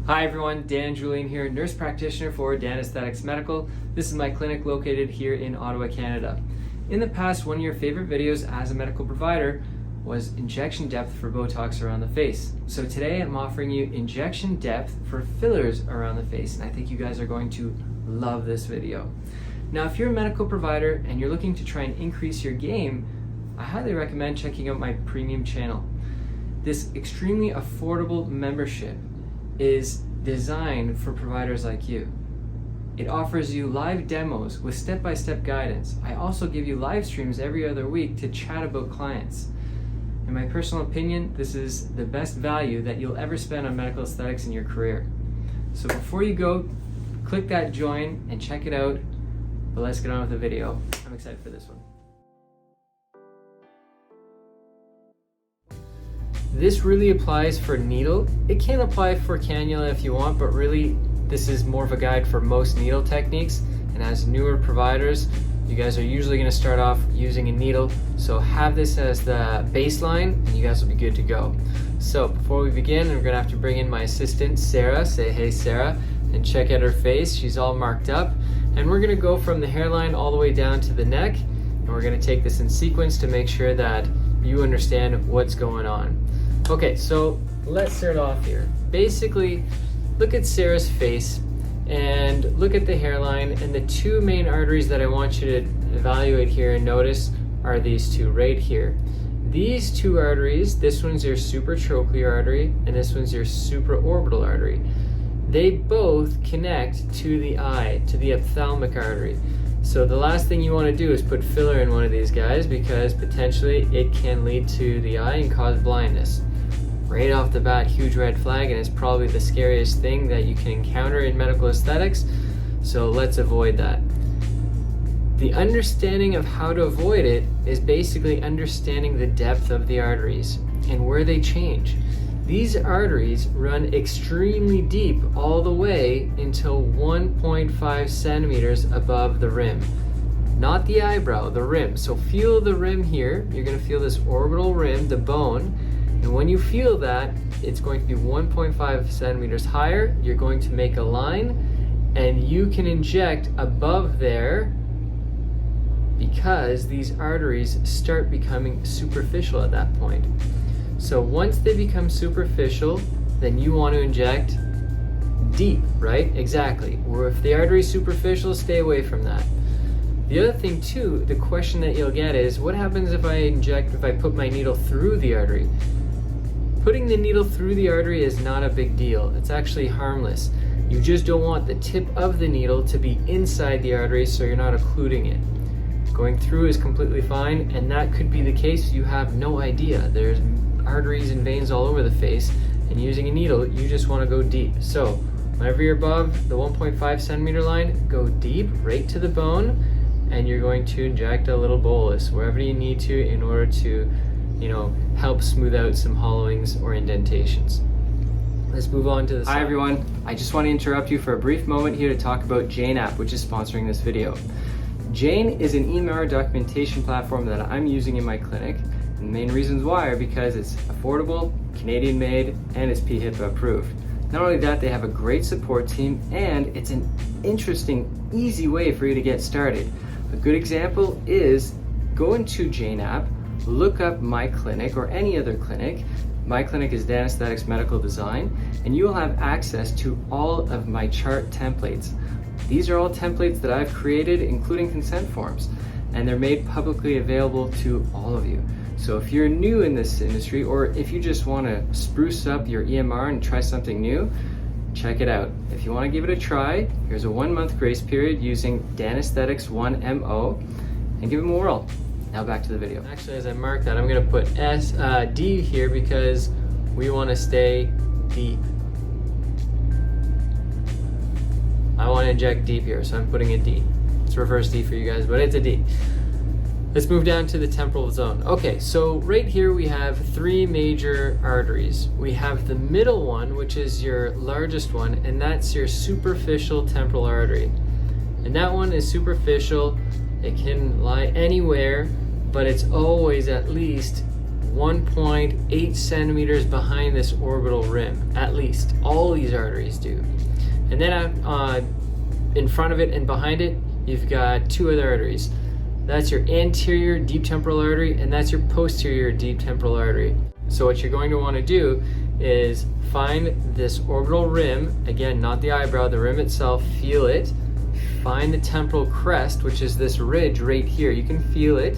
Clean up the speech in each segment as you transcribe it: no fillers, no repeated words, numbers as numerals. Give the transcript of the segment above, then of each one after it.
Hi everyone, Dan and Julian here, nurse practitioner for Danesthetics Medical. This is my clinic located here in Ottawa, Canada. In the past, one of your favorite videos as a medical provider was injection depth for Botox around the face. So today I'm offering you injection depth for fillers around the face, and I think you guys are going to love this video. Now, if you're a medical provider and you're looking to try and increase your game, I highly recommend checking out my premium channel. This extremely affordable membership is designed for providers like you. It offers you live demos with step-by-step guidance. I also give you live streams every other week to chat about clients. In my personal opinion, this is the best value that you'll ever spend on medical aesthetics in your career. So before you go, click that join and check it out. But let's get on with the video. I'm excited for this one. This really applies for needle. It can apply for cannula if you want, but really this is more of a guide for most needle techniques. And as newer providers, you guys are usually going to start off using a needle. So have this as the baseline and you guys will be good to go. So before we begin, we're going to have to bring in my assistant, Sarah. Say hey, Sarah, and check out her face. She's all marked up. And we're going to go from the hairline all the way down to the neck. And we're going to take this in sequence to make sure that you understand what's going on. Okay, so let's start off here. Basically, look at Sarah's face and look at the hairline, and the two main arteries that I want you to evaluate here and notice are these two right here. These two arteries, this one's your supratrochlear artery and this one's your supraorbital artery. They both connect to the eye, to the ophthalmic artery. So the last thing you want to do is put filler in one of these guys because potentially it can lead to the eye and cause blindness. Right off the bat, huge red flag, and it's probably the scariest thing that you can encounter in medical aesthetics, so let's avoid that. The understanding of how to avoid it is basically understanding the depth of the arteries and where they change. These arteries run extremely deep all the way until 1.5 centimeters above the rim. Not the eyebrow, the rim. So feel the rim here. You're going to feel this orbital rim, the bone. And when you feel that, it's going to be 1.5 centimeters higher. You're going to make a line and you can inject above there because these arteries start becoming superficial at that point. So once they become superficial, then you want to inject deep, right? Exactly. Or if the artery is superficial, stay away from that. The other thing too, the question that you'll get is, what happens if I put my needle through the artery? Putting the needle through the artery is not a big deal. It's actually harmless. You just don't want the tip of the needle to be inside the artery so you're not occluding it. Going through is completely fine, and that could be the case. You have no idea. There's arteries and veins all over the face, and using a needle, you just want to go deep. So whenever you're above the 1.5 centimeter line, go deep right to the bone, and you're going to inject a little bolus wherever you need to in order to, help smooth out some hollowings or indentations. Let's move on to the Hi everyone, I just want to interrupt you for a brief moment here to talk about Jane app, which is sponsoring this video. Jane is an EMR documentation platform that I'm using in my clinic. And the main reasons why are because it's affordable, Canadian made, and it's PHIPA approved. Not only that, they have a great support team, and it's an interesting, easy way for you to get started. A good example is go into Jane app, look up my clinic or any other clinic. My clinic is Danesthetics Medical Design, and you will have access to all of my chart templates. These are all templates that I've created, including consent forms, and they're made publicly available to all of you. So if you're new in this industry, or if you just want to spruce up your EMR and try something new, check it out. If you want to give it a try, here's a 1-month grace period using Danesthetics 1MO, and give them a whirl. Now back to the video. Actually, as I mark that, I'm going to put D here because we want to stay deep. I want to inject deep here, so I'm putting a D. It's reverse D for you guys, but it's a D. Let's move down to the temporal zone. Okay, so right here we have three major arteries. We have the middle one, which is your largest one, and that's your superficial temporal artery. And that one is superficial. It can lie anywhere, but it's always at least 1.8 centimeters behind this orbital rim, at least. All these arteries do. And then in front of it and behind it, you've got two other arteries. That's your anterior deep temporal artery, and that's your posterior deep temporal artery. So what you're going to want to do is find this orbital rim, again, not the eyebrow, the rim itself, feel it. Find the temporal crest, which is this ridge right here. You can feel it.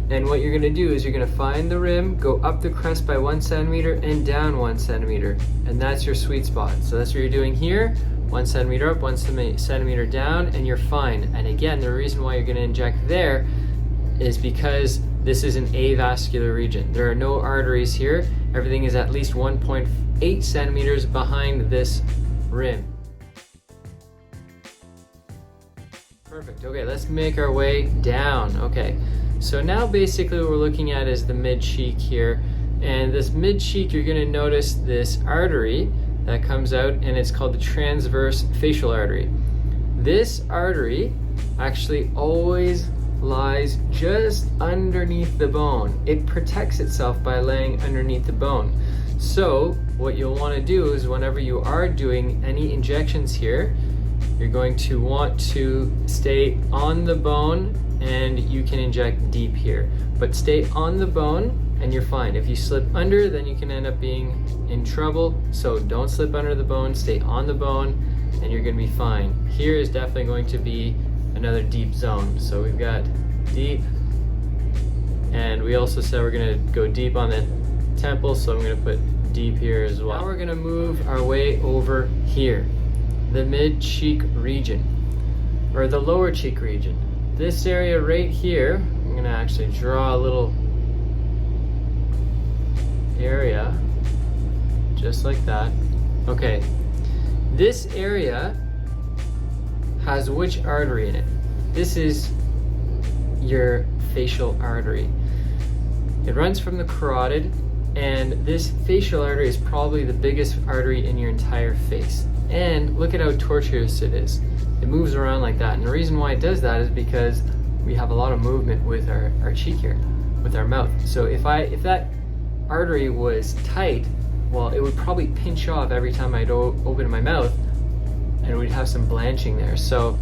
And what you're going to do is you're going to find the rim, go up the crest by 1 centimeter and down 1 centimeter. And that's your sweet spot. So that's what you're doing here. 1 centimeter up, 1 centimeter down, and you're fine. And again, the reason why you're going to inject there is because this is an avascular region. There are no arteries here. Everything is at least 1.8 centimeters behind this rim. Perfect. Okay, let's make our way down. Okay, so now basically what we're looking at is the mid-cheek here. And this mid-cheek, you're going to notice this artery that comes out, and it's called the transverse facial artery. This artery actually always lies just underneath the bone. It protects itself by laying underneath the bone. So what you'll want to do is whenever you are doing any injections here, you're going to want to stay on the bone, and you can inject deep here. But stay on the bone and you're fine. If you slip under, then you can end up being in trouble. So don't slip under the bone, stay on the bone, and you're gonna be fine. Here is definitely going to be another deep zone. So we've got deep, and we also said we're gonna go deep on the temple, so I'm gonna put deep here as well. Now we're gonna move our way over here, the mid-cheek region, or the lower cheek region. This area right here, I'm gonna actually draw a little area, just like that. Okay, this area has which artery in it? This is your facial artery. It runs from the carotid, and this facial artery is probably the biggest artery in your entire face. And look at how tortuous it is. It moves around like that, and the reason why it does that is because we have a lot of movement with our cheek here, with our mouth. So if that artery was tight, well, it would probably pinch off every time I'd open my mouth, and we'd have some blanching there. So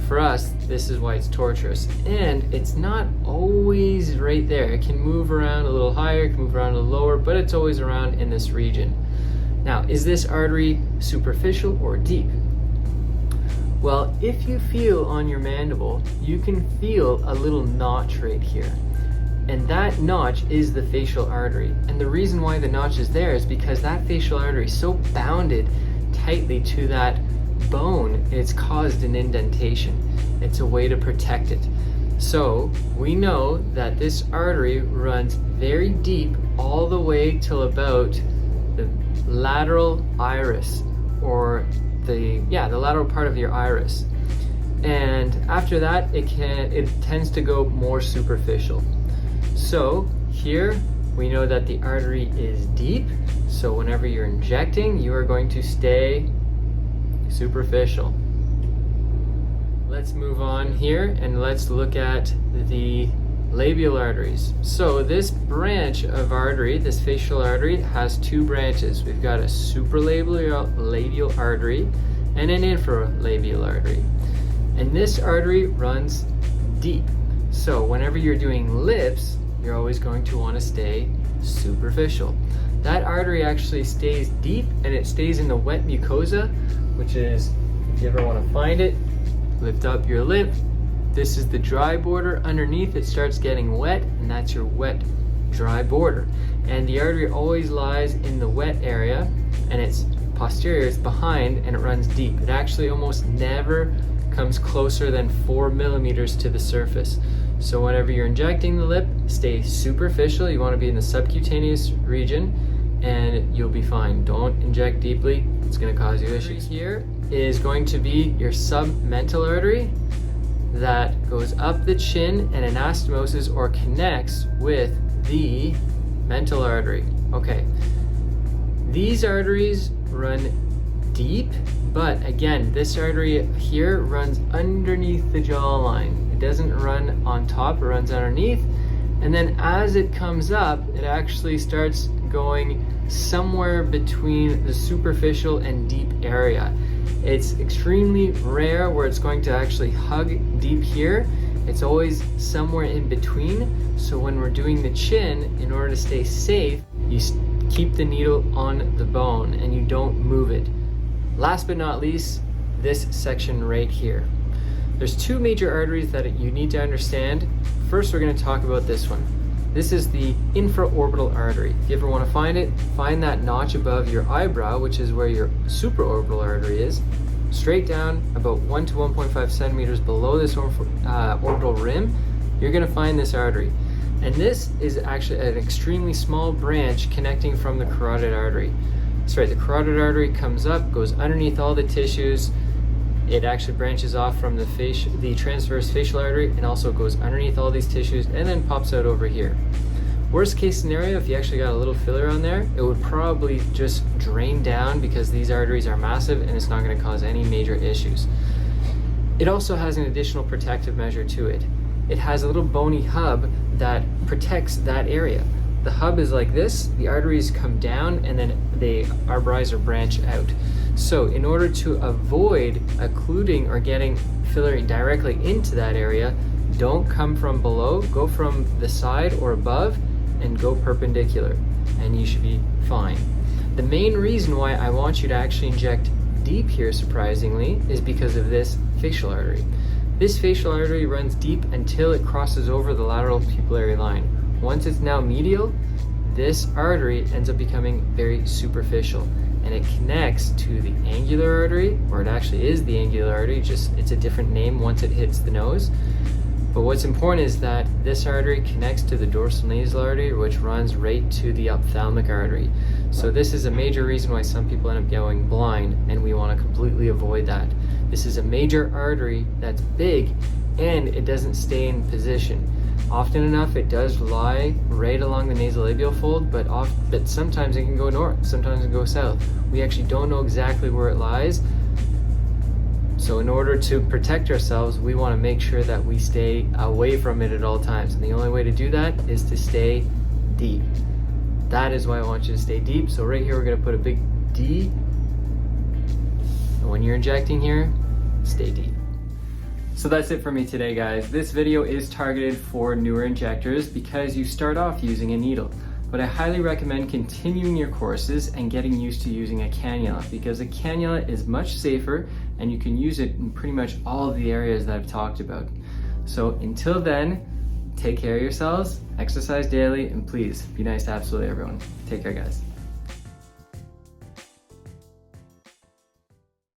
for us, this is why it's tortuous. And it's not always right there. It can move around a little higher, it can move around a little lower, but it's always around in this region. Now, is this artery superficial or deep? Well, if you feel on your mandible, you can feel a little notch right here. And that notch is the facial artery. And the reason why the notch is there is because that facial artery is so bounded tightly to that bone, it's caused an indentation. It's a way to protect it. So we know that this artery runs very deep all the way till about the lateral iris, or the lateral part of your iris. And after that, it tends to go more superficial. So here we know that the artery is deep, so whenever you're injecting, you are going to stay superficial. Let's move on here and let's look at the labial arteries. So this branch of artery, this facial artery, has two branches. We've got a supralabial artery and an infralabial artery. And this artery runs deep. So whenever you're doing lips, you're always going to want to stay superficial. That artery actually stays deep, and it stays in the wet mucosa, which is, if you ever want to find it, lift up your lip. This is the dry border. Underneath it starts getting wet, and that's your wet, dry border. And the artery always lies in the wet area, and it's posterior, it's behind, and it runs deep. It actually almost never comes closer than 4 millimeters to the surface. So whenever you're injecting the lip, stay superficial. You want to be in the subcutaneous region, and you'll be fine. Don't inject deeply, it's going to cause you issues. Here is going to be your submental artery that goes up the chin and anastomoses or connects with the mental artery. Okay, these arteries run deep, but again, this artery here runs underneath the jawline. It doesn't run on top, it runs underneath, And then as it comes up, it actually starts going somewhere between the superficial and deep area. It's extremely rare where it's going to actually hug deep here. It's always somewhere in between. So when we're doing the chin, in order to stay safe, you keep the needle on the bone and you don't move it. Last but not least, this section right here. There's two major arteries that you need to understand. First, we're going to talk about this one. This is the infraorbital artery. If you ever want to find it, find that notch above your eyebrow, which is where your supraorbital artery is. Straight down about 1 to 1.5 centimeters below this orbital rim, you're going to find this artery. And this is actually an extremely small branch connecting from the carotid artery. That's right, the carotid artery comes up, goes underneath all the tissues. It actually branches off from the transverse facial artery and also goes underneath all these tissues and then pops out over here. Worst case scenario, if you actually got a little filler on there, it would probably just drain down because these arteries are massive and it's not going to cause any major issues. It also has an additional protective measure to it. It has a little bony hub that protects that area. The hub is like this, the arteries come down and then they arborize or branch out. So in order to avoid occluding or getting filler directly into that area, don't come from below, go from the side or above and go perpendicular and you should be fine. The main reason why I want you to actually inject deep here, surprisingly, is because of this facial artery. This facial artery runs deep until it crosses over the lateral pupillary line. Once it's now medial, this artery ends up becoming very superficial and it connects to the angular artery, or it actually is the angular artery, just it's a different name once it hits the nose. But what's important is that this artery connects to the dorsal nasal artery, which runs right to the ophthalmic artery. So this is a major reason why some people end up going blind, and we want to completely avoid that. This is a major artery that's big and it doesn't stay in position. Often enough, it does lie right along the nasolabial fold, but sometimes it can go north, sometimes it can go south. We actually don't know exactly where it lies. So in order to protect ourselves, we want to make sure that we stay away from it at all times. And the only way to do that is to stay deep. That is why I want you to stay deep. So right here, we're going to put a big D. And when you're injecting here, stay deep. So that's it for me today, guys. This video is targeted for newer injectors because you start off using a needle. But I highly recommend continuing your courses and getting used to using a cannula because a cannula is much safer and you can use it in pretty much all of the areas that I've talked about. So until then, take care of yourselves, exercise daily, and please be nice to absolutely everyone. Take care, guys.